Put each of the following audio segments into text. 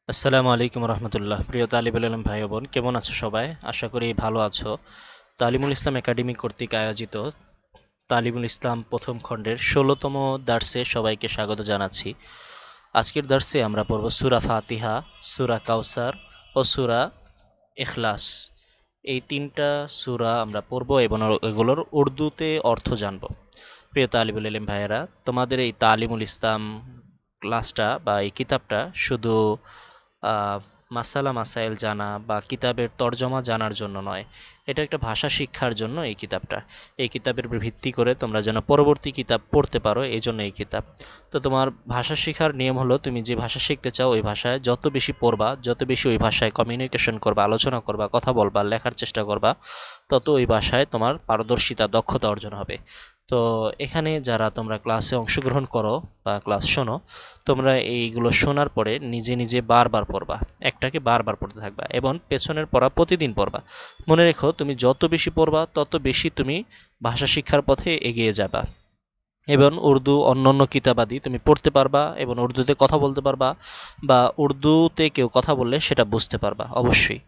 আসসালামু আলাইকুম রহমতুল্লাহ। প্রিয় তালিবুল ইলম ভাই বোন, কেমন আছো সবাই? আশা করি ভালো আছো। তালিমুল ইসলাম একাডেমি কর্তৃক আয়োজিত তালিমুল ইসলাম প্রথম খণ্ডের ১৬তম দার্সে সবাইকে স্বাগত জানাচ্ছি। আজকের দার্সে আমরা পড়ব সূরা ফাতিহা, সূরা কাউসার ও সূরা ইখলাস। এই তিনটা সূরা আমরা পড়ব এবং এগুলোর উর্দুতে অর্থ জানব। প্রিয় তালিবুল ইলম ভাইয়েরা, তোমাদের এই তালিমুল ইসলাম ক্লাসটা বা এই কিতাবটা শুধু আহ, মাসালা মাসাইল জানা বা কিতাবের তর্জমা জানার জন্য নয়, এটা একটা ভাষা শিক্ষার জন্য এই কিতাবটা। এই কিতাবের উপর ভিত্তি করে তোমরা যেন পরবর্তী কিতাব পড়তে পারো, এই জন্য এই কিতাব। তো তোমার ভাষা শেখার নিয়ম হলো, তুমি যে ভাষা শিখতে চাও ওই ভাষায় যত বেশি পড়বা, যত বেশি ওই ভাষায় কমিউনিকেশন করবা, আলোচনা করবা, কথা বলবা, লেখার চেষ্টা করবা, তত ওই ভাষায় তোমার পারদর্শিতা, দক্ষতা অর্জন হবে। তো এখানে যারা তোমরা ক্লাসে অংশগ্রহণ করো বা ক্লাস শোনো, তোমরা এইগুলো শোনার পরে নিজে নিজে বারবার পড়বা, একটাকে বারবার পড়তে থাকবা এবং পেছনের পড়া প্রতিদিন পড়বা। মনে রেখো, তুমি যত বেশি পড়বা তত বেশি তুমি ভাষা শিক্ষার পথে এগিয়ে যাবা এবং উর্দু অন্যান্য কিতাবাদি তুমি পড়তে পারবা এবং উর্দুতে কথা বলতে পারবা, বা উর্দুতে কেউ কথা বললে সেটা বুঝতে পারবা অবশ্যই।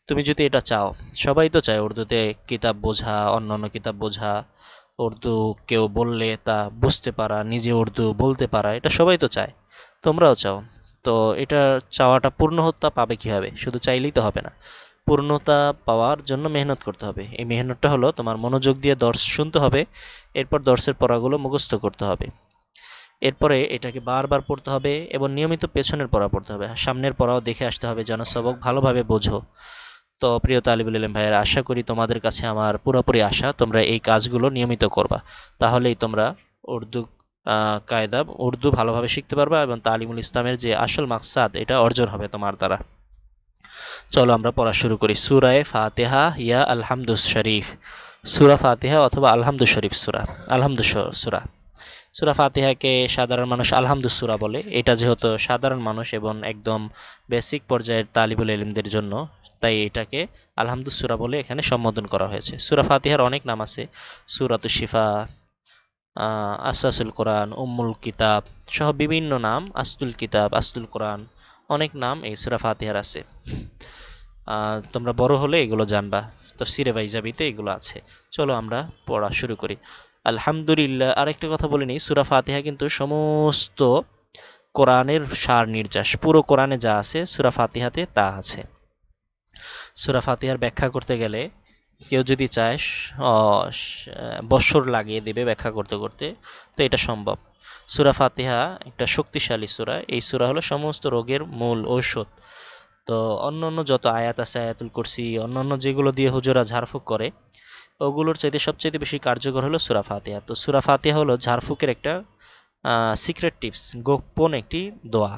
তুমি যদি এটা চাও, সবাই তো চায় উর্দুতে কিতাব বোঝা, অন্যান্য কিতাব বোঝা, উর্দু কেউ বললে তা বুঝতে পারা, নিজে উর্দু বলতে পারা, এটা সবাই তো চায়, তোমরাও চাও। তো এটা চাওয়াটা পূর্ণতা পাবে কিভাবে? শুধু চাইলেই তো হবে না, পূর্ণতা পাওয়ার জন্য মেহনত করতে হবে। এই মেহনতটা হলো তোমার মনোযোগ দিয়ে দর্শ শুনতে হবে, এরপর দর্শের পড়াগুলো মুখস্থ করতে হবে, এরপরে এটাকে বারবার পড়তে হবে এবং নিয়মিত পেছনের পড়া পড়তে হবে, সামনের পড়াও দেখে আসতে হবে যেন সবক ভালোভাবে বোঝো। তো প্রিয় তালিবুল ইলম ভাইয়েরা, আশা করি তোমাদের কাছে আমার পুরোপুরি আশা তোমরা এই কাজগুলো নিয়মিত করবা, তাহলেই তোমরা উর্দু কায়দা উর্দু ভালোভাবে শিখতে পারবা এবং তালিমুল ইসলামের যে আসল মাকসাদ এটা অর্জন হবে তোমার দ্বারা। চলো আমরা পড়া শুরু করি। সূরায়ে ফাতিহা ইয়া আলহামদুস শরীফ। সূরা ফাতিহা অথবা আলহামদুস শরীফ সূরা। আলহামদুস সূরা। সূরা ফাতিহাকে সাধারণ মানুষ আলহামদুস সূরা বলে। এটা যেহেতু সাধারণ মানুষ এবং একদম বেসিক পর্যায়ের তালিবুল ইলমদের জন্য, তাই এটাকে আলহামদুস সূরা বলে এখানে সম্বোধন করা হয়েছে। সূরা ফাতিহার অনেক নাম আছে, সূরাতুশ শিফা, আসাসুল কোরআন, উম্মুল কিতাব সহ বিভিন্ন নাম, আসতুল কিতাব, আসতুল কোরআন, অনেক নাম এই সূরা ফাতিহার আছে। তোমরা বড় হলে এগুলো জানবা, তাফসিরে বাইজাবিতে এগুলো আছে। চলো আমরা পড়া শুরু করি। আলহামদুলিল্লাহ। আরেকটা কথা বলে নিই, সূরা ফাতিহা কিন্তু সমস্ত কোরআনের সার নির্যাস, পুরো কোরআনে যা আছে সূরা ফাতিহাতে তা আছে। সূরা ফাতিহার ব্যাখ্যা করতে গেলে কেউ যদি চায় বৎসর লাগিয়ে দেবে ব্যাখ্যা করতে করতে, তো এটা সম্ভব। সূরা ফাতিহা একটা শক্তিশালী সূরা, এই সূরা হলো সমস্ত রোগের মূল ঔষধ। তো অন্যান্য যত আয়াত আছে, আয়াতুল কুরসি, অন্যান্য যেগুলো দিয়ে হুজুরা ঝাড়ফুঁক করে, ওগুলোর চাইতে সবচেয়ে বেশি কার্যকর হলো সূরা ফাতিহা। তো সূরা ফাতিহা হলো ঝাড়ফুঁকের একটা সিক্রেট টিপস, গোপন একটি দোয়া।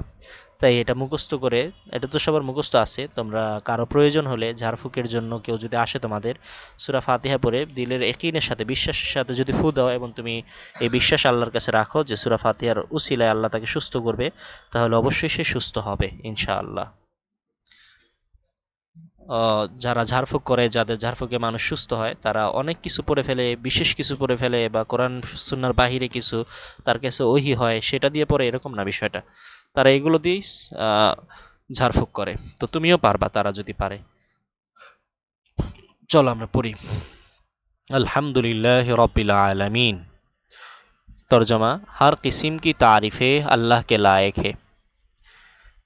তাই এটা মুখস্থ করে, এটা তো সবার মুখস্থ আছে, তোমরা কারো প্রয়োজন হলে ঝাড়ফুঁকের জন্য কেউ যদি আসে তোমাদের, সূরা ফাতিহা পড়ে দিলের একিনের সাথে, বিশ্বাসের সাথে যদি ফু দাও এবং তুমি এই বিশ্বাস আল্লাহর কাছে রাখো যে সূরা ফাতিহার উসিলায় আল্লাহ তাকে সুস্থ করবে, তাহলে অবশ্যই সে সুস্থ হবে ইনশাআল্লাহ। যারা ঝাড়ফুঁক করে, যাদের ঝাড়ফুঁকে মানুষ সুস্থ হয়, তারা অনেক কিছু পড়ে ফেলে, বিশেষ কিছু পড়ে ফেলে, বা কোরআন সুন্নাহর বাহিরে কিছু তার কাছে ওহী হয় সেটা দিয়ে পড়ে, এরকম না বিষয়টা। তারা এগুলো দিয়েই আহ, ঝাড়ফুঁক করে। তো তুমিও পারবা তারা যদি পারে। চলো আমরা পড়ি। अल्हम्दुलिल्लाह रब्बिल आलमीन। तर्जमा, हर किस्म की तारीफ़ें अल्लाह के लायक है।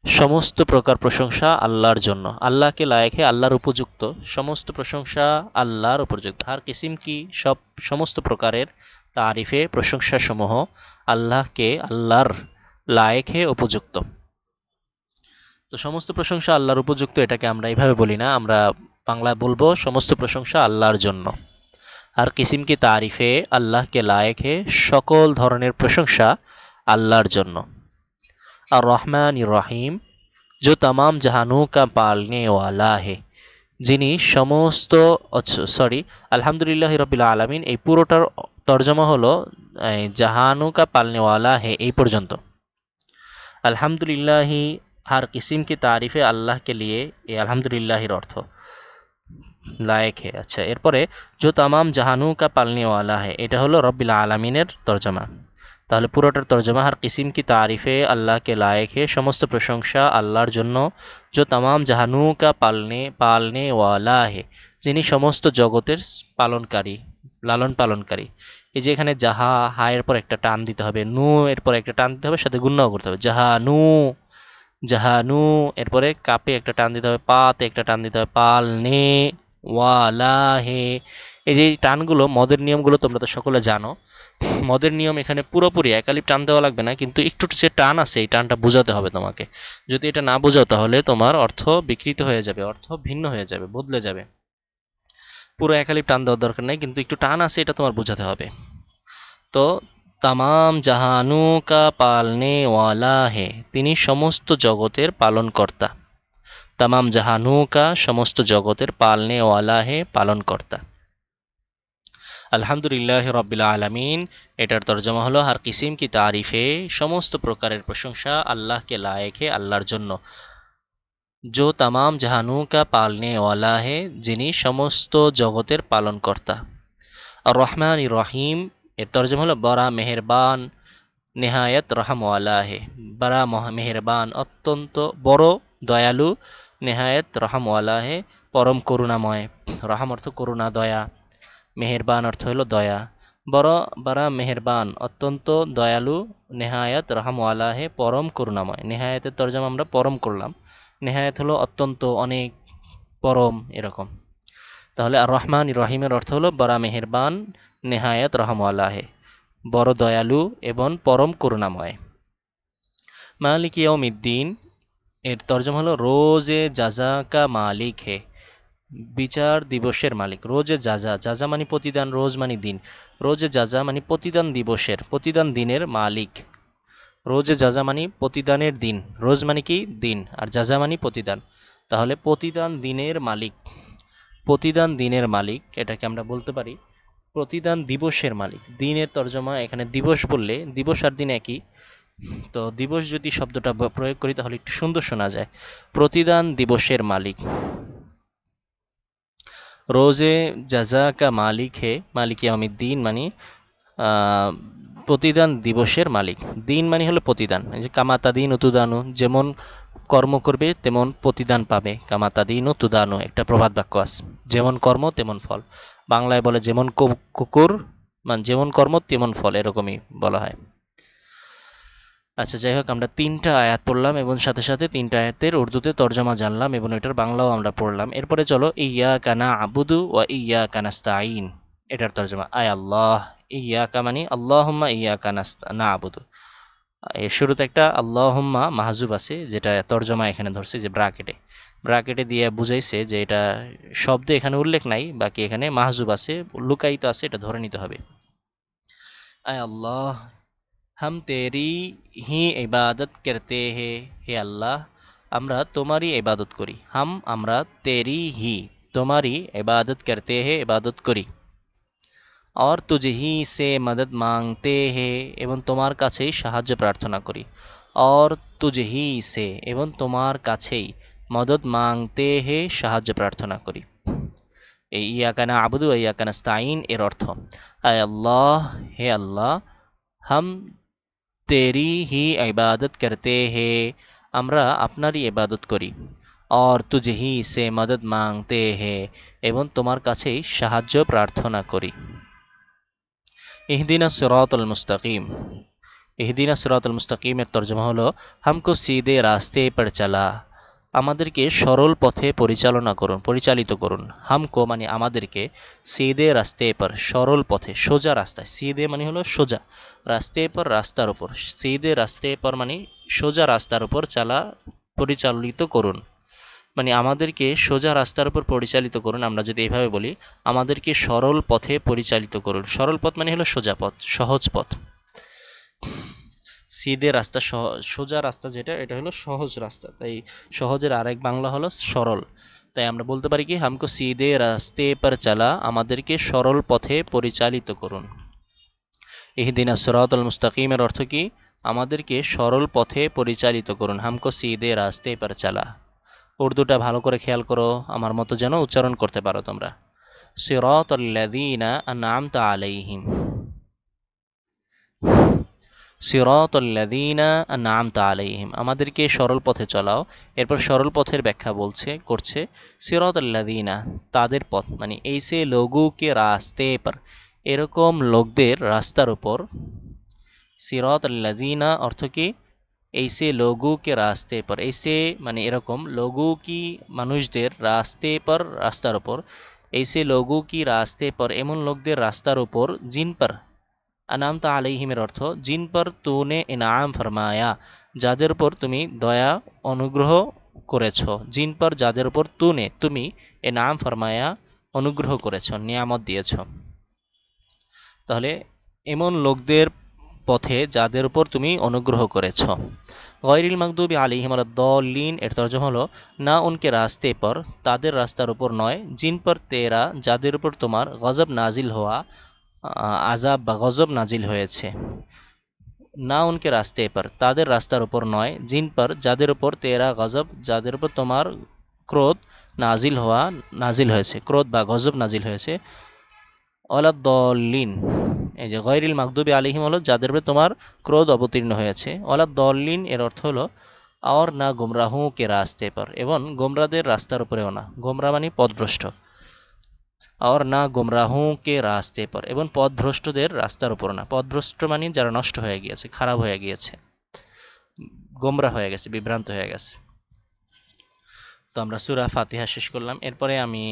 সমস্ত প্রকার প্রশংসা আল্লাহর জন্য, আল্লাহকে লায়েক হে, আল্লাহর উপযুক্ত, সমস্ত প্রশংসা আল্লাহর উপযুক্ত। হার কিসিম কি, সব, সমস্ত প্রকারের, তারিফে প্রশংসা সমূহ, আল্লাহকে, আল্লাহর, লায়েক হে উপযুক্ত। তো সমস্ত প্রশংসা আল্লাহর উপযুক্ত, এটাকে আমরা এইভাবে বলি না, আমরা বাংলায় বলবো সমস্ত প্রশংসা আল্লাহর জন্য। আর কিসিম কি তারিফে আল্লাহকে লায়েক হে, সকল ধরনের প্রশংসা আল্লাহর জন্য। আর রহমান রহিম, जो तमाम जहानों का पालने वाला है, যিনি সমস্ত, সরি, আলহামদুলিল্লাহ রবিল আলমিন এই পুরোটার তর্জমা হলো জাহানু কা পালনেওয়ালা হে, এই পর্যন্ত। আলহামদুলিল্লাহি, হার কিসিম কি তারিফে আল্লাহ কে লিয়ে, এই আলহামদুলিল্লাহির অর্থ লায়েক হে। আচ্ছা, এরপরে जो तमाम জাহানু কা পালনেওয়ালা হে, এটা হলো রব্বিল আলমিনের তর্জমা। তাহলে পুরোটার তর্জমা, हर किस्म की तारीफ़ें अल्लाह के लायक है, সমস্ত প্রশংসা আল্লাহর জন্য, जो तमाम जहानों का पालने वाला है, যিনি সমস্ত জগতের পালনকারী, লালন পালনকারী। এই যে এখানে জাহা, হা এর পর একটা টান দিতে হবে, নু এর পর একটা টান দিতে হবে, সাথে গুণনাও করতে হবে, জাহানু জাহানু, এরপরে কাপে একটা টান দিতে হবে, পাতে একটা টান দিতে হবে, পাল নে ওয়ালা হে। এই যে এই টানগুলো, মদের নিয়মগুলো তোমরা তো সকলে জানো। মদের নিয়ম এখানে পুরোপুরি একালিপ টান দেওয়া লাগবে না, কিন্তু একটু যে টান আছে এই টানটা বোঝাতে হবে তোমাকে। যদি এটা না বোঝাও তাহলে তোমার অর্থ বিকৃত হয়ে যাবে, অর্থ ভিন্ন হয়ে যাবে, বদলে যাবে। পুরো একালিপ টান দেওয়ার দরকার নেই, কিন্তু একটু টান আছে এটা তোমার বোঝাতে হবে। তো তামাম জাহানু কা পালনে ওয়ালা হে, তিনি সমস্ত জগতের পালনকর্তা। তামাম জাহানু কা, সমস্ত জগতের, পালনে ওয়ালা হে, পালনকর্তা। আলহামদুলিল্লাহ রব্বিল আলামিন, এটার তর্জমা হলো হার কিসিম কি তারিফে, সমস্ত প্রকারের প্রশংসা আল্লাহকে লায়েক হে, আল্লাহর জন্য। जो तमाम जहानों का पालने वाला है, যিনি সমস্ত জগতের পালনকর্তা। আর রহমান রহিম, এর তর্জমা হলো বড়া মেহেরবান, নেহায়ত রহমওয়ালা হে, বড়া মেহেরবান, অত্যন্ত বড় দয়ালু, নেহায়ত রহমওয়ালা হে, পরম করুণাময়। রহম অর্থ করুণা, দয়া, মেহেরবান অর্থ হলো দয়া। বড় বড়া মেহেরবান, অত্যন্ত দয়ালু, নেহায়ত রহমওয়ালা হে, পরম করুণাময়। নেহায়তের তর্জমা আমরা পরম করলাম, নেহায়ত হলো অত্যন্ত, অনেক, পরম, এরকম। তাহলে আর রহমান রহিমের অর্থ হলো বড়া মেহেরবান, নেহায়ত রহমওয়ালা হে, বড় দয়ালু এবং পরম করুণাময়। মালিক ইয়াউমিদ্দিন, এর তর্জমা হলো রোজে জাজা কা মালিক হে, বিচার দিবসের মালিক। রোজে জাজা, জাজা মানে প্রতিদান, রোজ মানে দিন, রোজে জাজা মানে প্রতিদান দিবসের, প্রতিদান দিনের মালিক। রোজে জাজা মানে প্রতিদানের দিন, রোজ মানে কি দিন, আর জাজা মানে প্রতিদান। তাহলে প্রতিদান দিনের মালিক, প্রতিদান দিনের মালিক, এটাকে আমরা বলতে পারি প্রতিদান দিবসের মালিক। দিনের তর্জমা এখানে দিবস বললে, দিবস আর দিন একই, তো দিবস যদি শব্দটা প্রয়োগ করি তাহলে একটু সুন্দর শোনা যায়। প্রতিদান দিবসের মালিক। রোজে জাজা কা মালিক হে, মালিক ইয়াউমিদ্দিন মানে প্রতিদান দিবসের মালিক। দিন মানে হলো প্রতিদান, এই যে কামাতা দিন উতুদানু, যেমন কর্ম করবে তেমন প্রতিদান পাবে, কামাতা দিন উতুদানু একটা প্রবাদ বাক্য আছে, যেমন কর্ম তেমন ফল। বাংলায় বলে যেমন কুকুর, মানে যেমন কর্ম তেমন ফল, এরকমই বলা হয়। আচ্ছা, যাই হোক, আমরা 3টা আয়াত পড়লাম এবং সাথে সাথে 3টা আয়াতের উর্দুতে তর্জমা জানলাম এবং এটার বাংলাও আমরা পড়লাম। এরপরে চলো ইয়্যাকা না'বুদু ওয়া ইয়্যাকা নাস্তাঈন, এটার তর্জমা। আয় আল্লাহ, ইয়্যাকা মানে আল্লাহুম্মা ইয়্যাকা না'বুদু। এর শুরুতে একটা আল্লাহুম্মা মাহজুব আছে, যেটা তর্জমা এখানে ধরছে যে ব্রাকেটে, ব্রাকেটে দিয়ে বুঝাইছে যে এটা শব্দ এখানে উল্লেখ নাই, বাকি এখানে মাহজুব আছে, লুকায়িত আছে, এটা ধরে নিতে হবে। আয় আল্লাহ, हम तेरी ही इबादत करते हैं, হে আল্লাহ, আমরা তোমারই ইবাদত করি। হাম আমরা, তেরি হি তোমারই, ইবাদত করতে হে ইবাদত করি। और तुझही से मदद मांगते हैं, এবং তোমার কাছেই সাহায্য প্রার্থনা করি। और तुझही से, এবং তোমার কাছেই, মদদ মাংতে হে, সাহায্য প্রার্থনা করি। এই ইয়াকা না'বুদু ওয়া ইয়াকা নাস্তাঈন এর অর্থ, আয় আল্লাহ, হে আল্লাহ, হাম তেরি হি ইবাদত করতে হে, আমরা আপনারই ইবাদত করি। और तुझही से मदद मांगते हैं, এবং তোমার কাছেই সাহায্য প্রার্থনা করি। ইহদিনা সিরাতাল মুস্তাকিম, ইহদিনা সিরাতাল মুস্তাকিমের তর্জমা হলো হামকো সিধে রাস্তে পর চালা, আমাদেরকে সরল পথে পরিচালিত করুন। হামকো মানে আমাদেরকে, সিধে রাস্তে পর সরল পথে, সোজা রাস্তায়, সিধে মানে হলো সোজা, রাস্তে পর রাস্তার উপর, সিধে রাস্তে পর মানে সোজা রাস্তার উপর, চালা পরিচালিত করুন, মানে আমাদেরকে সোজা রাস্তার উপর পরিচালিত করুন। আমরা যদি এভাবে বলি, আমাদেরকে সরল পথে পরিচালিত করুন। সরল পথ মানে হলো সোজা পথ, সহজ পথ। সিধে রাস্তা, সোজা রাস্তা যেটা, এটা হলো সহজ রাস্তা, তাই সহজের আরেক বাংলা হলো সরল। তাই আমরা বলতে পারি কি, হামকো সিধে রাস্তে পর চালা, আমাদেরকে সরল পথে পরিচালিত করুন। ইহদিনা সিরাতাল মুস্তাকিমের অর্থ কি, আমাদেরকে সরল পথে পরিচালিত করুন। হামকো সিধে রাস্তে পর চালা। উর্দুটা ভালো করে খেয়াল করো, আমার মতো যেন উচ্চারণ করতে পারো তোমরা। সিরাতাল্লাযীনা আনআমতা আলাইহিম। সিরাতাল্লাযীনা আনআমতা আলাইহিম, আমাদেরকে সরল পথে চলাও। এরপর সরল পথের ব্যাখ্যা করছে সিরাতাল্লাযীনা, তাদের পথ, মানে এইসে লোগো কে রাস্তে পর, এরকম লোকদের রাস্তার উপর। সিরাতাল্লাযীনা অর্থ কি? ऐसे लोगों के रास्ते पर, ऐसे মানে এরকম, लोगों की মানুষদের, রাস্তে পর রাস্তার উপর, ऐसे लोगों की रास्ते पर এমন লোকদের রাস্তার উপর, জিন পর আনামতা আলাইহিমের অর্থ জিন পর তুনে ইনাম ফরমায়া, যাদের উপর তুমি দয়া অনুগ্রহ করেছ। জিন পর যাদের উপর তুনে তুমি ইনাম ফরমায়া অনুগ্রহ করেছ, নিয়ামত দিয়েছ। তাহলে এমন লোকদের পথে যাদের উপর তুমি অনুগ্রহ করেছ। গয়রিল মাগদুবি আলাইহিম ওয়ালাদ-দাল্লিন এর তরজমা হলো না উনকে রাস্তে পর, তাদের রাস্তার উপর নয়, জিন পর তেরা, যাদের উপর তোমার গজব নাজিল হওয়া, আযাব বা গজব নাজিল হয়েছে। না উনকে রাস্তে পর, তাদের রাস্তার উপর নয়, জিন পর যাদের উপর তেরা গজব, যাদের উপর তোমার ক্রোধ নাজিল হয়েছে, ক্রোধ বা গজব নাজিল হয়েছে। ওয়ালাদ-দাল্লিন, এই যে গয়রিল মাগদুবি আলাইহিম হলো যাদের উপরে তোমার ক্রোধ অবতীর্ণ হয়েছে। ওয়ালাদ-দাল্লিন এর অর্থ হলো আর না গুমরাহু কে রাস্তে পর, এবং গোমরাদের রাস্তার উপরেও না, গোমরা মানে পথভ্রষ্ট, আর না গুমরাহু কে রাস্তে পর, এবং পথভ্রষ্টদের রাস্তার উপর না। পথভ্রষ্ট মানে যারা নষ্ট হয়ে গিয়েছে, খারাপ হয়ে গিয়েছে, গোমরা হয়ে গেছে, বিভ্রান্ত হয়ে গেছে। তো আমরা সূরা ফাতিহা শেষ করলাম। এরপরে আমি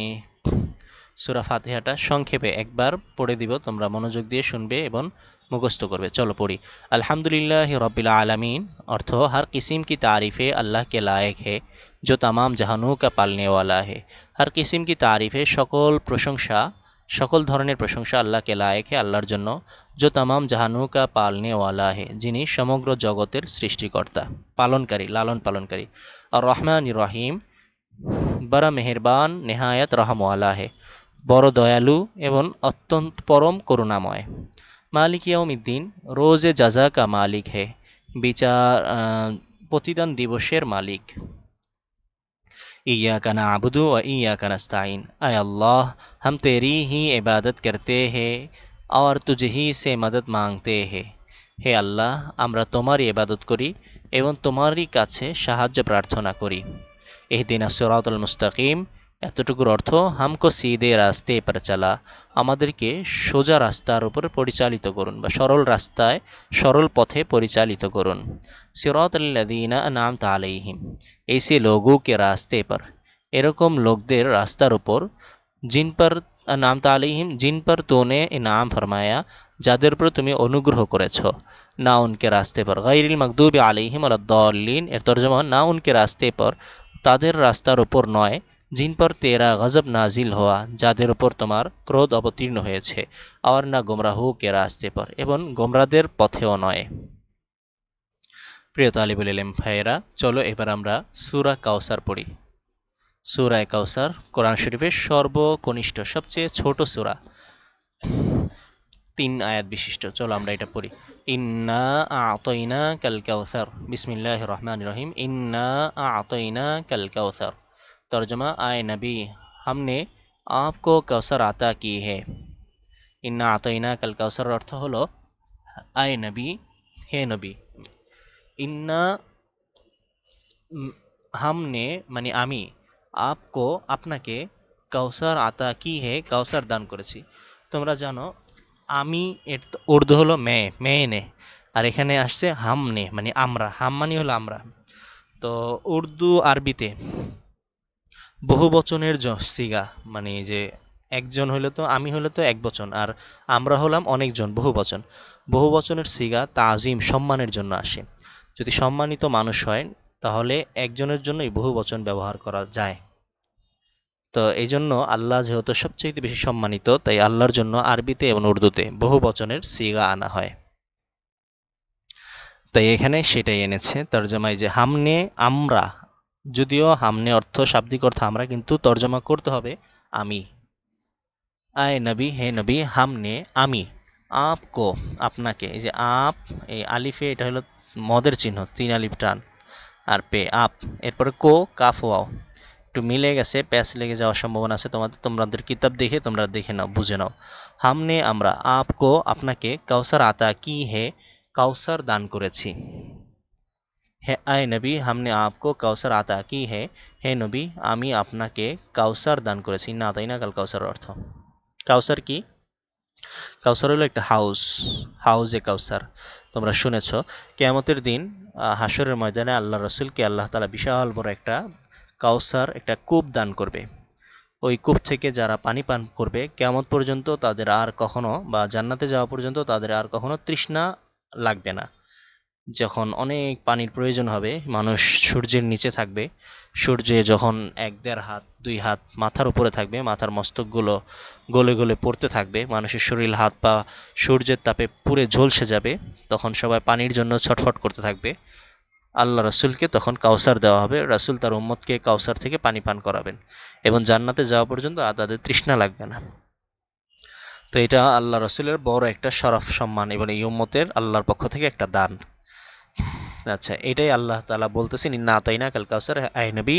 সূরা ফাতিহাটা সংক্ষেপে একবার পড়ে দিব, তোমরা মনোযোগ দিয়ে শুনবে এবং মুখস্থ করবে। চলো পড়ি। अल्हम्दुलिल्लाहि रब्बिल आलमीन, अर्थ हर किस्म की तारीफ़ें अल्लाह के लायक है जो तमाम जहानों का पालने वाला है। हर किस्म की तारीफ़ें, সকল প্রশংসা, সকল ধরনের প্রশংসা আল্লাহকে লায়েক হে, আল্লাহর জন্য, जो तमाम जहानों का पालने वाला है, যিনি সমগ্র জগতের সৃষ্টিকর্তা, পালনকারী, লালন পালনকারী। আর রহমান রহিম, বড় মেহেরবান, নেহায়াত রহমওয়ালা হে, বড় দয়ালু এবং অত্যন্ত পরম করুণাময়। মালিক ইয়াউমিদ্দিন, রোজে জাজা কা মালিক হে, বিচার প্রতিদান দিবসের মালিক। इय्याका नअबुदु व इय्याका नस्ताइन, आय अल्लाह हम तेरी ही इबादत करते हैं और तुझ ही से मदद मांगते हैं। হে আল্লাহ, আমরা তোমারই ইবাদত করি এবং তোমারই কাছে সাহায্য প্রার্থনা করি। ইহদিনাস সিরাতাল মুস্তাকিম, এতটুকুর অর্থ হামকো সিদে রাস্তে পর চালা, আমাদেরকে সোজা রাস্তার উপর পরিচালিত করুন বা সরল রাস্তায়, সরল পথে পরিচালিত করুন। সিরাতাল্লাযীনা আনআমতা আলাইহিম, ऐसे लोगों के रास्ते पर, এরকম লোকদের রাস্তার উপর, জিন পর আনআমতা আলাইহিম, জিন পর তোনে ইনাম ফরমায়া, যাদের উপর তুমি অনুগ্রহ করেছ। না উনকে রাস্তে পর, গায়রিল মাগদুবি আলাইহিম ওয়ালাদ-দাল্লিন এর তরজমা না উনকে রাস্তে পর, তাদের রাস্তার উপর নয়, জিন পর তেরা গজব নাজিল হওয়া, যাদের উপর তোমার ক্রোধ অবতীর্ণ হয়েছে। আর না গুমরাহু কে রাস্তে পর, এবং গোমরাদের পথেও নয়। প্রিয় তালিবুল ইলম ভাইয়েরা, চলো এবার আমরা সূরা কাউসার পড়ি। সূরা কাউসার কোরআন শরীফের সর্বকনিষ্ঠ, সবচেয়ে ছোট সূরা, 3 আয়াত বিশিষ্ট। চলো আমরা এটা পড়ি। ইন্না আ'তাইনা কাল কাউসার, বিসমিল্লাহির রহমানির রহিম। ইন্না আ'তাইনা কাল কাউসার, तर्जमा आए नबी, हमने आपको कौसर आता की है। इन्ना आतईना कल कौसर अर्थ हलो आए नबी, हे नबी। इन्ना हमने माने आमी, आपको আপনাকে, কাউসার আতা কি হে, কাউসার দান করেছি। তোমরা জানো আমি এর উর্দু হলো মেনে, আর এখানে আসছে হামনে মানে আমরা, হাম মানে হলো আমরা। তো উর্দু আরবিতে বহু বচনের সিগা, মানে যে একজন হইলে তো, আমি হইলে তো এক বচন, আর আমরা হলাম অনেকজন, বহু বচন। বহু বচনের সিগা তাজিম, সম্মানের জন্য আসে। যদি সম্মানিত মানুষ হয় তাহলে একজনের জন্যই বহু বচন ব্যবহার করা যায়। তো এই জন্য আল্লাহ যেহেতু সবচেয়ে বেশি সম্মানিত, তাই আল্লাহর জন্য আরবিতে এবং উর্দুতে বহু বচনের সিগা আনা হয়। তাই এখানে সেটাই এনেছে তরজমায়, যে হামনে, আমরা, যদিও হামনে অর্থ, শাব্দিক অর্থ আমরা, কিন্তু তর্জমা করতে হবে আমি। আয় নবী, হে নবী, হামনে আমি, আপকো আপনাকে, এই যে আপ, এই আলিফে এটা হলো মদের চিহ্ন, 3 আলিফ টান, আর পে আপ, এরপরে কো কাফ ওয়াও, একটু মিলে গেছে, প্যাচ লেগে যাওয়ার সম্ভাবনা আছে তোমাদের কিতাব দেখে তোমরা দেখে নাও, বুঝে নাও। হামনে আমরা, আপকো আপনাকে, কাউসার আতা কি হে, কাউসার দান করেছি। হে আয় নবী হামনে আপকো কাউসার আতা কি হে নবী আমি আপনাকে কাউসার দান করেছি। না তাই না কাল কাউসার অর্থ কাউসার কি? কাউসার হলো একটা হাউস, হাউজে কাউসার। তোমরা শুনেছ কিয়ামতের দিন হাসরের ময়দানে আল্লাহ রসুলকে আল্লাহ তাআলা বিশাল বড় একটা কাউসার, একটা কূপ দান করবে। ওই কূপ থেকে যারা পানি পান করবে কিয়ামত পর্যন্ত তাদের আর কখনো, বা জান্নাতে যাওয়া পর্যন্ত তাদের আর কখনো তৃষ্ণা লাগবে না। যখন অনেক পানির প্রয়োজন হবে, মানুষ সূর্যের নিচে থাকবে, সূর্যে যখন ১-১.৫ হাত ২ হাত মাথার উপরে থাকবে, মাথার মস্তকগুলো গলে গলে পড়তে থাকবে, মানুষের শরীর হাত পা সূর্যের তাপে পুড়ে ঝলসে যাবে, তখন সবাই পানির জন্য ছটফট করতে থাকবে। আল্লাহ রসুলকে তখন কাউসার দেওয়া হবে, রাসূল তার উম্মতকে কাউসার থেকে পানি পান করাবেন এবং জান্নাতে যাওয়া পর্যন্ত আর তাদের তৃষ্ণা লাগবে না। তো এটা আল্লাহ রসুলের বড় একটা শরফ সম্মান এবং এই উম্মতের আল্লাহর পক্ষ থেকে একটা দান। আচ্ছা, এটাই আল্লাহ তাআলা বলতেছেন ইন্না আতাইনা কাল কাউসার আয় নবী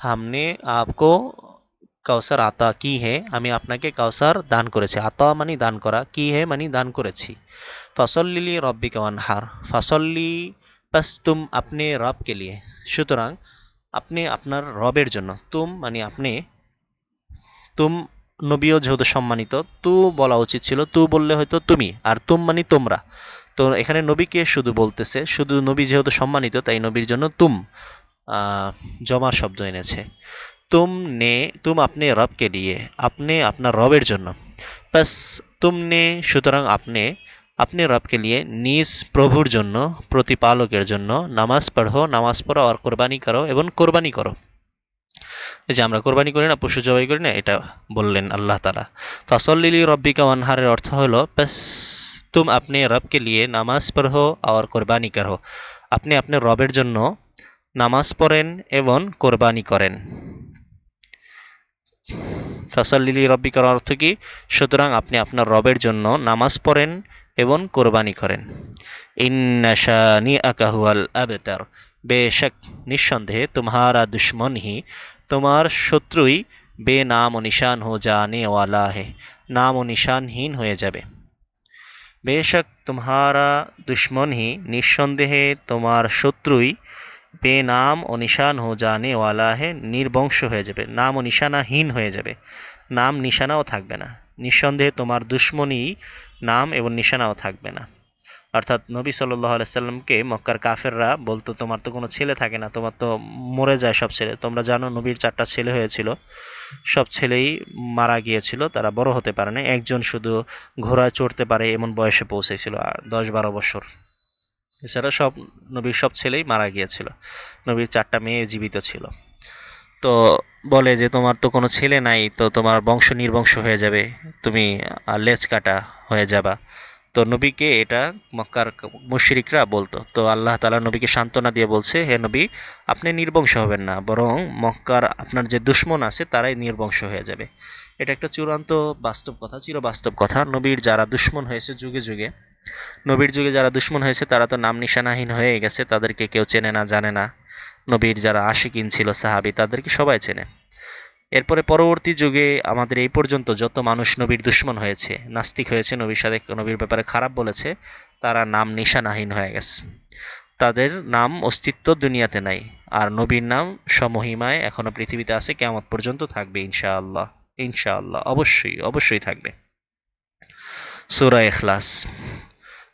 হামনে আপকো কাউসার আতা কি হে আমি আপনাকে কাউসার দান করেছি। আতা মানে দান করা, কি হে মানে দান করেছি। ফসল্লি লি রব্বিকা ওয়ানহার, ফসল্লি বাস তুম আপনি রব কে লিয়ে, সুতরাং আপনি আপনার রবের জন্য, তুম মানে আপনি, তুম নবীও যেহেতু সম্মানিত, তু বলা উচিত ছিল, তু বললে হয়তো তুমি, আর তুম মানে তোমরা। তো এখানে নবীকে শুধু বলতেছে, শুধু নবী যেহেতু সম্মানিত তাই নবীর জন্য তুম জমার শব্দ এনেছে। তুম নে, তুম আপনি রবকে দিয়ে, আপনি আপনার রবের জন্য, বাস তুমনে সুতরাং আপনি, আপনি রবকে লিয়ে নিজ প্রভুর জন্য, প্রতিপালকের জন্য নামাজ পড়ো, নামাজ পড়ো, আর কোরবানি করো এবং কোরবানি করো। এই যে আমরা কোরবানি করি না, পশু জবাই করি না, এটা বললেন আল্লাহ তাআলা। ফাসল্লিলি রব্বিকা ওয়ানহারের অর্থ হলো বাস তুম আপনি রবকে লিয়ে নামাজ পড়ো আর কোরবানি করো, আপনি আপনার রবের জন্য নামাজ পড়েন এবং কোরবানি করেন। ফাসল্লিলি রব্বিকার অর্থ কি? সুতরাং আপনি আপনার রবের জন্য নামাজ পড়েন এবং কোরবানি করেন। ইন্না শানিআকা হুয়াল আবতার, বেশক নিঃসন্দেহে तुम्हारा दुश्मन ही, তোমার শত্রুই বেনাম ও নিশান হো জানে ওয়ালা হে, নাম ও নিশানহীন হয়ে যাবে। বেশক तुम्हारा दुश्मन ही, নিঃসন্দেহে তোমার শত্রুই বেনাম ও নিশান হো জানে ওয়ালা হে, নির্বংশ হয়ে যাবে, নাম ও নিশানাহীন হয়ে যাবে, নাম নিশানাও থাকবে না। নিঃসন্দেহে তোমার দুশ্মনী, নাম এবং নিশানাও থাকবে না। অর্থাৎ নবী সাল্লাল্লাহু আলাইহি সাল্লামকে মক্কার কাফেররা বলতো তোমার তো কোনো ছেলে থাকে না, তোমার তো মরে যায় সব ছেলে। তোমরা জানো নবীর 4টা ছেলে হয়েছিল, সব ছেলেই মারা গিয়েছিল, তারা বড় হতে পারে না। একজন শুধু ঘোড়ায় চড়তে পারে এমন বয়সে পৌঁছেছিল, আর 10-12 বছর। এছাড়া সব নবীর সব ছেলেই মারা গিয়েছিল, নবীর 4টা মেয়ে জীবিত ছিল। তো বলে যে তোমার তো কোনো ছেলে নাই, তো তোমার বংশ নির্বংশ হয়ে যাবে, তুমি লেজ কাটা হয়ে যাবা। তো নবীকে এটা মক্কার মুশরিকরা বলতো। তো আল্লাহ তাআলা নবীকে সান্ত্বনা দিয়ে বলছে, হে নবী আপনি নির্বংশ হবেন না, বরং মক্কার আপনার যে দুশমন আছে তারাই নির্বংশ হয়ে যাবে। এটা একটা চূড়ান্ত বাস্তব কথা, চিরবাস্তব কথা। নবীর যারা দুশমন হয়েছে যুগে যুগে, নবীর যুগে যারা দুশমন হয়েছে তারা তো নাম নিশানাহীন হয়ে গেছে, তাদেরকে কেউ চেনে না, জানে না। নবীর যারা আশিকিন ছিল সাহাবী, তাদেরকে সবাই চেনে। এরপরে পরবর্তী যুগে আমাদের এই পর্যন্ত যত মানুষ নবীর দুশমন হয়েছে, নাস্তিক হয়েছে, নবীর সাথে নবীর ব্যাপারে খারাপ বলেছে, তারা নাম নিশানাহীন হয়ে গেছে, তাদের নাম অস্তিত্ব দুনিয়াতে নাই। আর নবীর নাম সমহিমায় এখনো পৃথিবীতে আছে, কিয়ামত পর্যন্ত থাকবে ইনশাআল্লাহ। ইনশাআল্লাহ অবশ্যই অবশ্যই থাকবে। সূরা ইখলাস।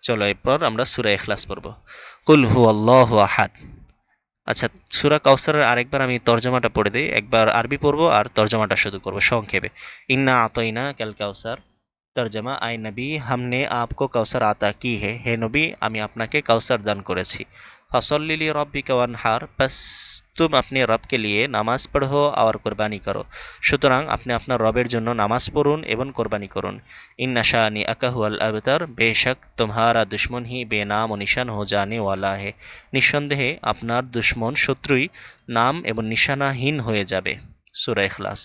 চলো এরপর আমরা সূরা ইখলাস পড়ব। কুল হুয়াল্লাহু আহাদ। আচ্ছা, সূরা কাউসারের আরেকবার আমি তর্জমাটা পড়ে দিই, একবার আরবি পড়বো আর তর্জমাটা শুধু করবো সংক্ষেপে। ইন্না আতাইনা কাল কাউসার, তর্জমা আই নবী हमने आपको কাউসার আতা কি হে নবী আমি আপনাকে কাউসার দান করেছি। ফসল্লি লি রব্বিকা ওয়ানহার, বাস তুম আপনি রবকে লিয়ে নামাজ পড়ো আর কোরবানি করো, সুতরাং আপনি আপনার রবের জন্য নামাজ পড়ুন এবং কোরবানি করুন। ইন্না শানিআকা হুয়াল আবতার, বেশক তোমারা দুশ্মন হি বেনাম ও নিশান হো জানে ওয়ালা হে, নিঃসন্দেহে আপনার দুশ্মন শত্রুই নাম এবং নিশানাহীন হয়ে যাবে। সূরা ইখলাস।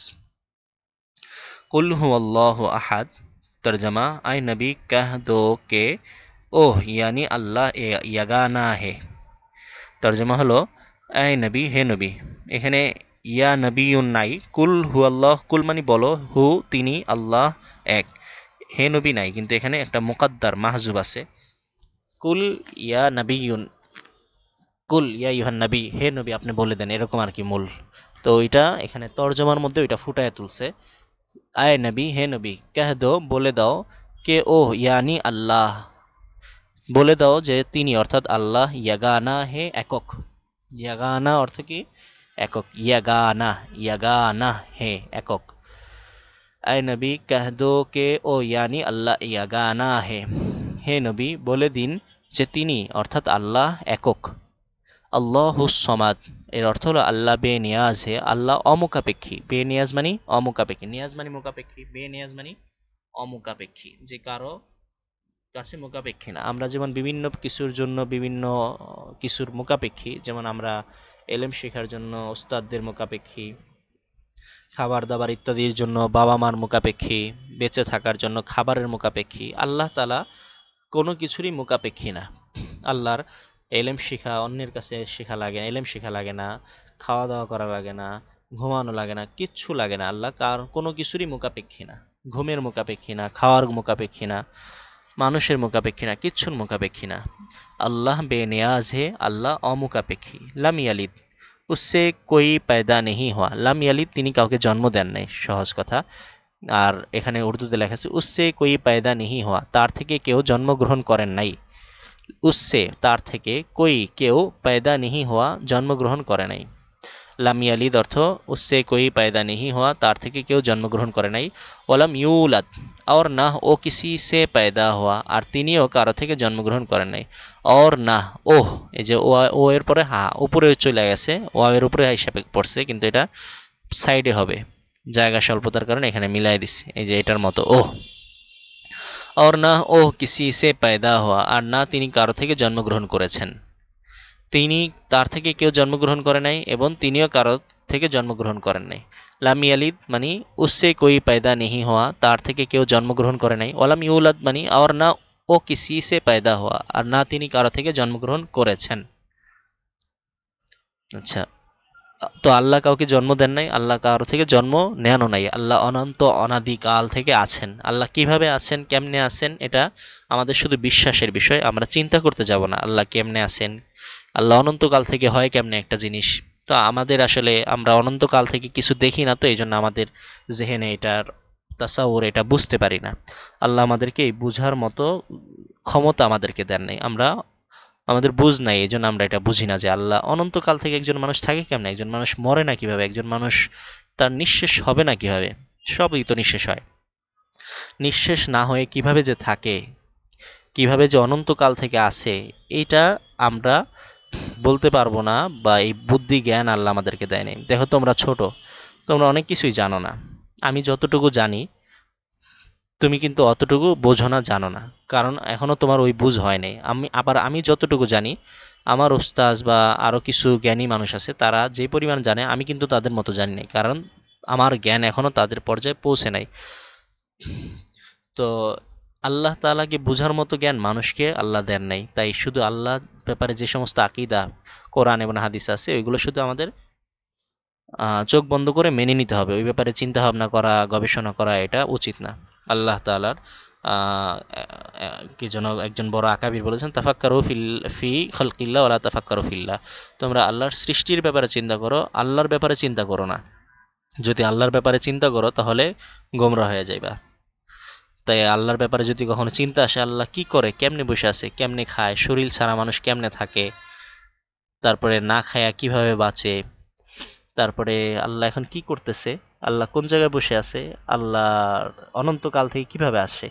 কুল হুয়াল্লাহু আহাদ, তর্জমা আই নবী কহ দো কে ওহ ইয়ানি আল্লাহ ইয়াগানা হে। তর্জমা হলো আই নবী হে নবী, এখানে ইয়া নবীউন নাই, কুল হু আল্লাহ, কুল মানে বলো, হু তিনি, আল্লাহ এক, হে নবী নাই, কিন্তু এখানে একটা মুকাদ্দার মাহজুব আছে। কুল ইয়া নবিয়ুন, কুল ইয়া ইউহান নবী, হে নবী আপনি বলে দেন, এরকম আর কি মূল। তো ওইটা এখানে তর্জমার মধ্যে ওইটা ফুটায় তুলছে। আয় নবী, হে নবী, কহ দো বলে দাও, কে ও ইয়ানি আল্লাহ, বলে দাও যে তিনি অর্থাৎ আল্লাহ, ইয়াগানা হে একক। ইয়াগানা অর্থ কি? একক। ইয়াগানা, ইয়াগানা হে একক। আয় নবী কহ দো কে ও ইয়ানি আল্লাহ ইয়াগানা হে, হে নবী বলে দিন যে তিনি অর্থাৎ আল্লাহ একক। আল্লাহুস সমাদ, এর অর্থ হলো আল্লাহ বেনিয়াজ হে, আল্লাহ অমুখাপেক্ষী। বেনিয়াজ মানে অমুখাপেক্ষী, নিয়াজ মানে মুখাপেক্ষী, বেনিয়াজ মানে অমুখাপেক্ষী, যে কারো কাছে মুখাপেক্ষী না। আমরা যেমন বিভিন্ন কিছুর জন্য বিভিন্ন কিছুর মুখাপেক্ষী, যেমন আমরা এলেম শেখার জন্য ওস্তাদদের মুখাপেক্ষী, খাবার দাবার ইত্যাদির জন্য বাবা মার মুখাপেক্ষী, বেঁচে থাকার জন্য খাবারের মুখাপেক্ষী। আল্লাহ তাআলা কোনো কিছুরই মুখাপেক্ষী না। আল্লাহর এলেম শিখা অন্যের কাছে শেখা লাগে না, এলেম শেখা লাগে না, খাওয়া দাওয়া করা লাগে না, ঘুমানো লাগে না, কিচ্ছু লাগে না। আল্লাহ কার কোনো কিছুরই মুখাপেক্ষী না, ঘুমের মুখাপেক্ষী না, খাওয়ার মুখাপেক্ষী না, মানুষের মুখাপেক্ষী না, কিচ্ছুর মুখাপেক্ষী না। আল্লাহ বেনিয়াজ হে, আল্লাহ অমুখাপেক্ষী। লাম ইয়ালিদ, উসসে কোই পয়দা নেহি হওয়া। লাম ইয়ালিদ, তিনি কাউকে জন্ম দেন নাই, সহজ কথা। আর এখানে উর্দুতে লেখা আছে উসসে কোই পয়দা নেহি হওয়া, তার থেকে কেউ জন্মগ্রহণ করেন নাই। উসসে তার থেকে, কোই কেউ, পয়দা নেহি হওয়া জন্মগ্রহণ করে নাই। লাম ইয়ালিদ অর্থ উসসে কোই পয়দা নেহি হওয়া, তার থেকে কেউ জন্মগ্রহণ করে নাই। ওয়ালাম ইউলাদ, और না ও কিসি সে পয়দা হওয়া, আর তিনিও কারো থেকে জন্মগ্রহণ করেন নাই। और না ওহ, এই যে ও এর পরে হা উপরে চলে গেছে, ও এর উপরে হিসাবে পড়ছে, কিন্তু এটা সাইডে হবে, জায়গা স্বল্পতার কারণে এখানে মিলাই দিছি, এই যে এটার মতো ওহ। और না ও কিসি সে পয়দা হওয়া, আর না তিনি কারো থেকে জন্মগ্রহণ করেছেন। তিনি, তার থেকে কেউ জন্মগ্রহণ করে নাই এবং তিনিও কারো থেকে জন্মগ্রহণ করেন নাই। লাম ইয়ালিদ মানে উসসে কোই পয়দা নেহি হওয়া, তার থেকে কেউ জন্মগ্রহণ করে নাই। ওয়ালাম ইউলাদ মানে আর না ও কিসি সে পয়দা হওয়া, আর না তিনি কারো থেকে জন্মগ্রহণ করেছেন। আচ্ছা, তো আল্লাহ কাউকে জন্ম দেন নাই, আল্লাহ কারো থেকে জন্ম নেনও নাই। আল্লাহ অনন্ত অনাদিকাল থেকে আছেন। আল্লাহ কিভাবে আছেন, কেমনে আছেন, এটা আমাদের শুধু বিশ্বাসের বিষয়, আমরা চিন্তা করতে যাব না আল্লাহ কেমনে আছেন। আল্লাহ অনন্তকাল থেকে হয় কেমনে একটা জিনিস, তো আমাদের আসলে আমরা অনন্তকাল থেকে কিছু দেখি না, তো এই জন্য আমাদের জেহেনে এটার তাসাউর, এটা বুঝতে পারি না। আল্লাহ আমাদেরকে এই বুঝার মতো ক্ষমতা আমাদেরকে দেন নাই, আমরা আমাদের বুঝ নাই, এই জন্য আমরা এটা বুঝি না যে আল্লাহ অনন্তকাল থেকে একজন মানুষ থাকে কেমনে, একজন মানুষ মরে না কিভাবে, একজন মানুষ তার নিঃশেষ হবে না কিভাবে, সবই তো নিঃশেষ হয়। নিঃশেষ না হয়ে কিভাবে যে থাকে, কিভাবে যে অনন্তকাল থেকে আসে, এইটা আমরা বলতে পারবো না, বা এই বুদ্ধি জ্ঞান আল্লাহ আমাদেরকে দেয় নাই। দেখো তোমরা ছোট, তোমরা অনেক কিছুই জানো না। আমি যতটুকু জানি তুমি কিন্তু অতটুকু বোঝো না, জানো না, কারণ এখনো তোমার ওই বুঝ হয় নাই। আমি যতটুকু জানি, আমার ওস্তাজ বা আরো কিছু জ্ঞানী মানুষ আছে, তারা যে পরিমাণ জানে আমি কিন্তু তাদের মতো জানি নাই, কারণ আমার জ্ঞান এখনো তাদের পর্যায়ে পৌঁছে নাই। তো আল্লাহ তাআলাকে বুঝার মতো জ্ঞান মানুষকে আল্লাহ দেন নাই, তাই শুধু আল্লাহ ব্যাপারে যে সমস্ত আকীদা কোরআন এবং হাদিস আছে, ওইগুলো শুধু আমাদের চোখ বন্ধ করে মেনে নিতে হবে, ওই ব্যাপারে চিন্তা ভাবনা করা, গবেষণা করা এটা উচিত না। আল্লাহ তাআলার কি যেন একজন বড় আকাবির বলেছেন, তাফাক্কারু ফি খালকিল্লাহ ওয়ালা তাফাক্কারু ফিল্লাহ, তোমরা আল্লাহর সৃষ্টির ব্যাপারে চিন্তা করো, আল্লাহর ব্যাপারে চিন্তা করো না। যদি আল্লাহর ব্যাপারে চিন্তা করো তাহলে গোমরা হয়ে যাইবা। তাই আল্লাহর ব্যাপারে যদি কখনো চিন্তা আসে, আল্লাহ কি করে, কেমনে বসে আছে, কেমনে খায়, শরীর ছাড়া মানুষ কেমনে থাকে, তারপরে না খায়া কিভাবে বাঁচে, তারপরে আল্লাহ এখন কি করতেছে, আল্লাহ কোন জায়গায় বসে আছে, আল্লাহ অনন্তকাল থেকে কিভাবে আসে,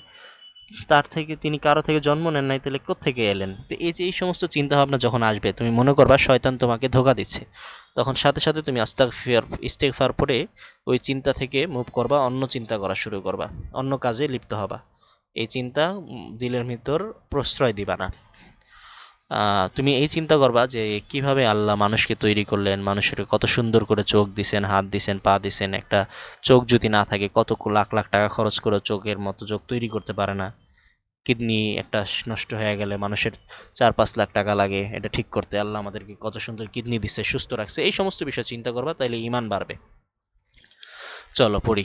তার থেকে তিনি কারো থেকে জন্ম নেন নাই, তাহলে কোত্থেকে এলেন। তো এই যে এই সমস্ত চিন্তা ভাবনা যখন আসবে, তুমি মনে করবা শয়তান তোমাকে ধোকা দিচ্ছে, তখন সাথে সাথে তুমি ইস্তেগফার পড়ে ওই চিন্তা থেকে মুভ করবা, অন্য চিন্তা করা শুরু করবা, অন্য কাজে লিপ্ত হবা। এই চিন্তা দিলের ভিতর প্রশ্রয় দিবা না। তুমি এই চিন্তা করবা যে কিভাবে আল্লাহ মানুষকে তৈরি করলেন, মানুষের কত সুন্দর করে চোখ দিছেন, হাত দিছেন, পা দিছেন। একটা চোখ যদি না থাকে, কত লাখ লাখ টাকা খরচ করে চোখের মতো চোখ তৈরি করতে পারে না। কিডনি একটা নষ্ট হয়ে গেলে মানুষের 4-5 লাখ টাকা লাগে এটা ঠিক করতে, আল্লাহ আমাদেরকে কত সুন্দর কিডনি দিচ্ছে, সুস্থ রাখছে। এই সমস্ত বিষয় চিন্তা করবা, তাইলে ঈমান বাড়বে। চলো পড়ি।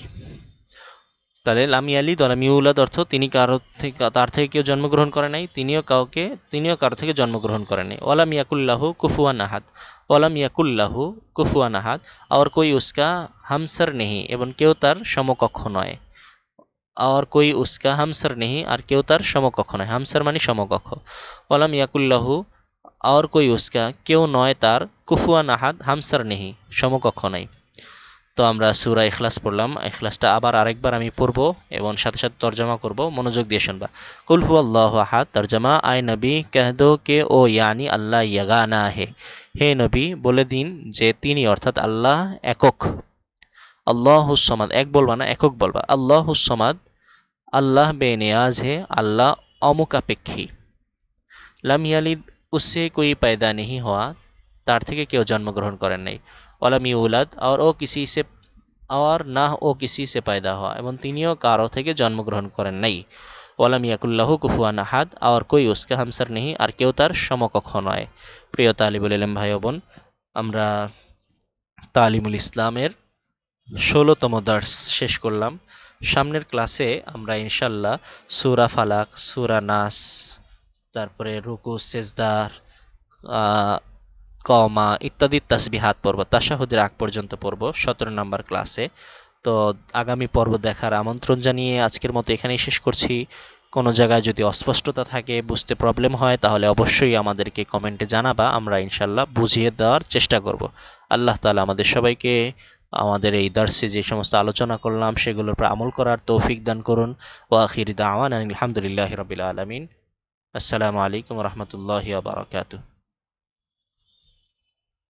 তাহলে লাম ইয়ালিদ ওয়া লাম ইউলাদ অর্থ তিনি কারো থেকে তার থেকে কেউ জন্মগ্রহণ করে নাই, তিনিও কারো থেকে জন্মগ্রহণ করেন নাই। ওয়ালাম ইয়াকুল্লাহু কুফুয়ান আহাদ, ওয়ালাম ইয়াকুল্লাহু কুফুয়ান আহাদ और कोई उसका हमसर नहीं এবং কেউ তার সমকক্ষ নয়। और कोई उसका हमसर नहीं আর কেউ তার সমকক্ষ নয়। হামসার মানে সমকক্ষ। ওয়ালাম ইয়াকুল্লাহু और कोई उसका কেউ নয় তার কুফুয়ান আহাদ হামসার নেহি সমকক্ষ নাই। তো আমরা সূরা ইখলাস পড়লাম, ইখলাসটা আবার আরেকবার আমি পড়ব এবং সাথে সাথে তর্জমা করব, মনোযোগ দিয়ে শুনবা। কুল হু আল্লাহু আহাদ, তর্জমা আয় নবী কহ দো কে ও ইয়ানি আল্লাহ ইয়াগানা হে নবী বলে দিন যে তিনি অর্থাৎ আল্লাহ একক। আল্লাহুস সামাদ, এক বলবা না, একক বলবা। আল্লাহুস সামাদ, আল্লাহ বেনিয়াজ হে, আল্লাহ অমুখাপেক্ষী। লাম ইয়ালিদ, উসসে কোই पैदा नहीं हुआ, তার থেকে কেউ জন্মগ্রহণ করেন নাই। ওয়ালাম ইউলাদ, और না ও কিসি সে পয়দা হওয়া এবং তিনিও কারো থেকে জন্মগ্রহণ করেন নাই। ওয়ালাম ইয়াকুল্লাহু কুফুয়ান আহাদ আর কোই উসকা হামসার নেহি আর কেউ তার সমকক্ষ নয়। প্রিয় তালিবুল ইলম ভাই বোন, আমরা তালিমুল ইসলামের 16তম দার্স শেষ করলাম। সামনের ক্লাসে আমরা ইনশাল্লাহ সূরা ফালাক, সূরা নাস, তারপরে রুকু সেজদার, কমা ইত্যাদি তাসবিহাত পড়ব, তাশাহুদের আগ পর্যন্ত পড়ব 17 নম্বর ক্লাসে। তো আগামী পর্ব দেখার আমন্ত্রণ জানিয়ে আজকের মতো এখানেই শেষ করছি। কোনো জায়গায় যদি অস্পষ্টতা থাকে, বুঝতে প্রবলেম হয়, তাহলে অবশ্যই আমাদেরকে কমেন্টে জানাবা, আমরা ইনশাল্লাহ বুঝিয়ে দেওয়ার চেষ্টা করব। আল্লাহ তাআলা আমাদের সবাইকে আমাদের এই দার্সে যে সমস্ত আলোচনা করলাম সেগুলোর উপর আমল করার তৌফিক দান করুন। ওয়া আখিরু দাওয়ানা আলহামদুলিল্লাহি রাব্বিল আলামিন। আসসালামু আলাইকুম ওয়া রাহমাতুল্লাহি ওয়া বারাকাতুহু।